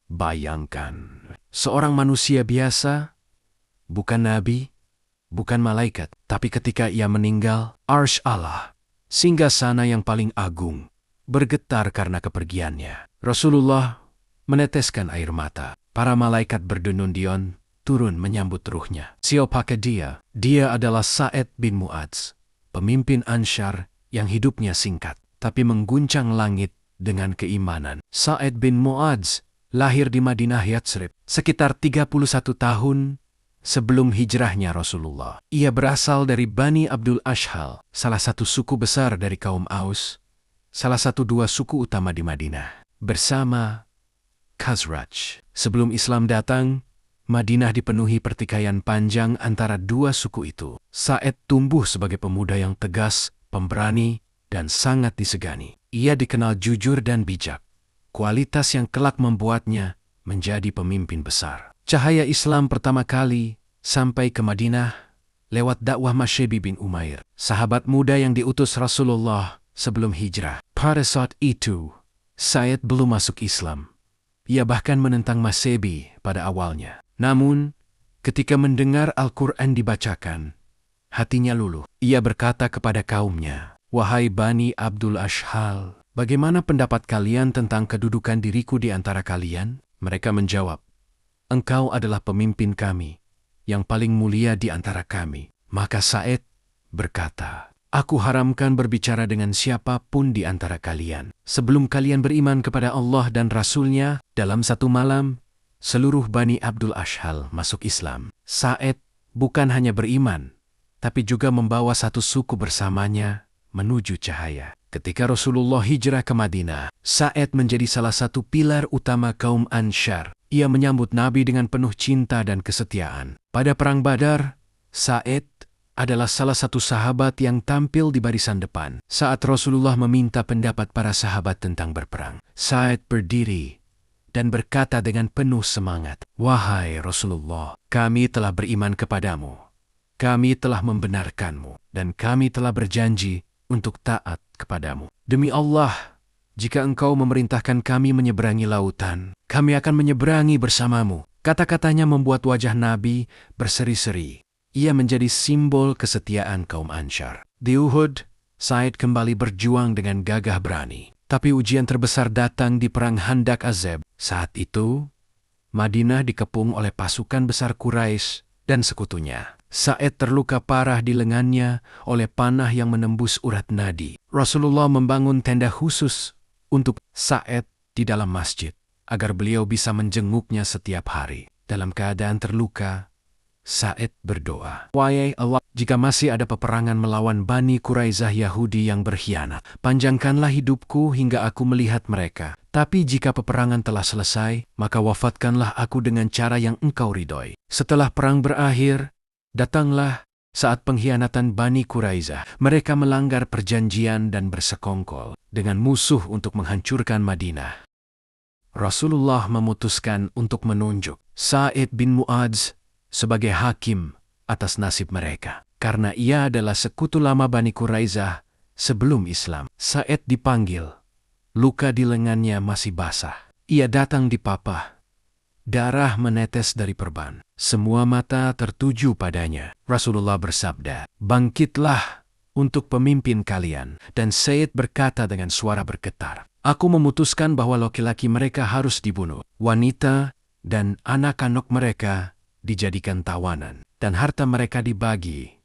Bayangkan, seorang manusia biasa, bukan nabi, bukan malaikat, tapi ketika ia meninggal, Arsy Allah, singgasana yang paling agung, bergetar karena kepergiannya. Rasulullah meneteskan air mata. Para malaikat berdunun-dion turun menyambut ruhnya. Siapakah dia? Dia adalah Sa'ad bin Mu'adz, pemimpin Ansyar yang hidupnya singkat, tapi mengguncang langit dengan keimanan. Sa'ad bin Mu'adz lahir di Madinah Yatsrib sekitar 31 tahun sebelum hijrahnya Rasulullah. Ia berasal dari Bani Abdul Ashhal, salah satu suku besar dari kaum Aus, salah satu dua suku utama di Madinah, bersama Khazraj. Sebelum Islam datang, Madinah dipenuhi pertikaian panjang antara dua suku itu. Sa'ad tumbuh sebagai pemuda yang tegas, pemberani, dan sangat disegani. Ia dikenal jujur dan bijak, kualitas yang kelak membuatnya menjadi pemimpin besar. Cahaya Islam pertama kali sampai ke Madinah lewat dakwah Masyabi bin Umair, sahabat muda yang diutus Rasulullah sebelum hijrah. Pada saat itu, Sa'ad belum masuk Islam. Ia bahkan menentang Masyabi pada awalnya. Namun, ketika mendengar Al-Quran dibacakan, hatinya luluh. Ia berkata kepada kaumnya, "Wahai Bani Abdul Ashhal, bagaimana pendapat kalian tentang kedudukan diriku di antara kalian?" Mereka menjawab, "Engkau adalah pemimpin kami, yang paling mulia di antara kami." Maka Sa'ad berkata, "Aku haramkan berbicara dengan siapapun di antara kalian sebelum kalian beriman kepada Allah dan Rasul-Nya." Dalam satu malam, seluruh Bani Abdul Ashhal masuk Islam. Sa'ad bukan hanya beriman, tapi juga membawa satu suku bersamanya menuju cahaya. Ketika Rasulullah hijrah ke Madinah, Sa'ad menjadi salah satu pilar utama kaum Ansyar. Ia menyambut Nabi dengan penuh cinta dan kesetiaan. Pada Perang Badar, Sa'ad adalah salah satu sahabat yang tampil di barisan depan. Saat Rasulullah meminta pendapat para sahabat tentang berperang, Sa'ad berdiri dan berkata dengan penuh semangat, "Wahai Rasulullah, kami telah beriman kepadamu, kami telah membenarkanmu, dan kami telah berjanji untuk taat kepadamu. Demi Allah, jika engkau memerintahkan kami menyeberangi lautan, kami akan menyeberangi bersamamu." Kata-katanya membuat wajah Nabi berseri-seri. Ia menjadi simbol kesetiaan kaum Ansyar. Di Uhud, Sa'ad kembali berjuang dengan gagah berani. Tapi ujian terbesar datang di Perang Handak Azab. Saat itu, Madinah dikepung oleh pasukan besar Quraisy dan sekutunya. Sa'ad terluka parah di lengannya oleh panah yang menembus urat nadi. Rasulullah membangun tenda khusus untuk Sa'ad di dalam masjid, agar beliau bisa menjenguknya setiap hari. Dalam keadaan terluka, Sa'ad berdoa, "Wahai Allah, jika masih ada peperangan melawan Bani Quraisyah Yahudi yang berkhianat, panjangkanlah hidupku hingga aku melihat mereka. Tapi jika peperangan telah selesai, maka wafatkanlah aku dengan cara yang engkau ridhoi." Setelah perang berakhir, datanglah saat pengkhianatan Bani Quraisyah. Mereka melanggar perjanjian dan bersekongkol dengan musuh untuk menghancurkan Madinah. Rasulullah memutuskan untuk menunjuk Sa'ad bin Mu'adz sebagai hakim atas nasib mereka, karena ia adalah sekutu lama Bani Quraisyah sebelum Islam. Sa'ad dipanggil, luka di lengannya masih basah. Ia datang dipapah, darah menetes dari perban. Semua mata tertuju padanya. Rasulullah bersabda, "Bangkitlah untuk pemimpin kalian." Dan Sa'ad berkata dengan suara bergetar, "Aku memutuskan bahwa laki-laki mereka harus dibunuh. Wanita dan anak-anak mereka dijadikan tawanan, dan harta mereka dibagi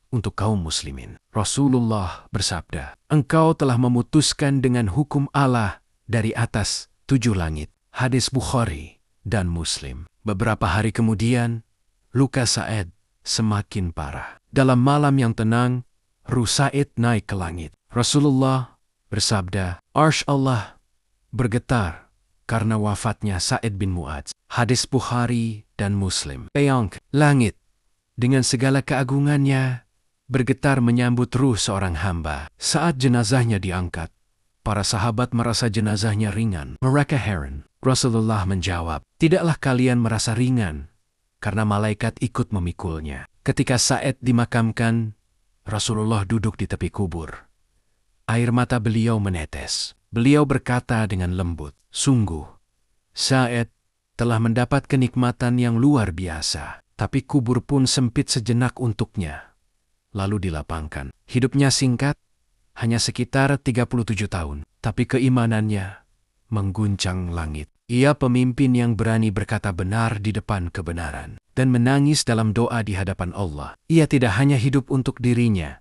untuk kaum muslimin." Rasulullah bersabda, "Engkau telah memutuskan dengan hukum Allah dari atas 7 langit." Hadis Bukhari dan Muslim. Beberapa hari kemudian, luka Sa'ad semakin parah. Dalam malam yang tenang, ruh Sa'ad naik ke langit. Rasulullah bersabda, "Arsy Allah bergetar karena wafatnya Sa'ad bin Mu'adz." Hadis Bukhari dan Muslim. Langit dengan segala keagungannya bergetar menyambut ruh seorang hamba. Saat jenazahnya diangkat, para sahabat merasa jenazahnya ringan. Mereka heran. Rasulullah menjawab, "Tidaklah kalian merasa ringan karena malaikat ikut memikulnya." Ketika Sa'ad dimakamkan, Rasulullah duduk di tepi kubur. Air mata beliau menetes. Beliau berkata dengan lembut, "Sungguh, Sa'ad telah mendapat kenikmatan yang luar biasa. Tapi kubur pun sempit sejenak untuknya. Lalu dilapangkan. Hidupnya singkat, hanya sekitar 37 tahun. Tapi keimanannya mengguncang langit. Ia pemimpin yang berani berkata benar di depan kebenaran. Dan menangis dalam doa di hadapan Allah. Ia tidak hanya hidup untuk dirinya,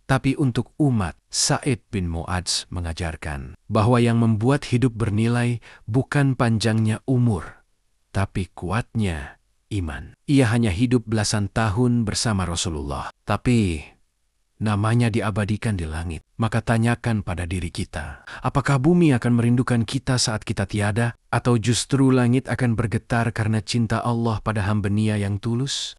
tapi untuk umat. Sa'id bin Mu'adz mengajarkan bahwa yang membuat hidup bernilai bukan panjangnya umur, tapi kuatnya iman. Ia hanya hidup belasan tahun bersama Rasulullah, tapi namanya diabadikan di langit. Maka tanyakan pada diri kita, apakah bumi akan merindukan kita saat kita tiada? Atau justru langit akan bergetar karena cinta Allah pada hamba-Nya yang tulus?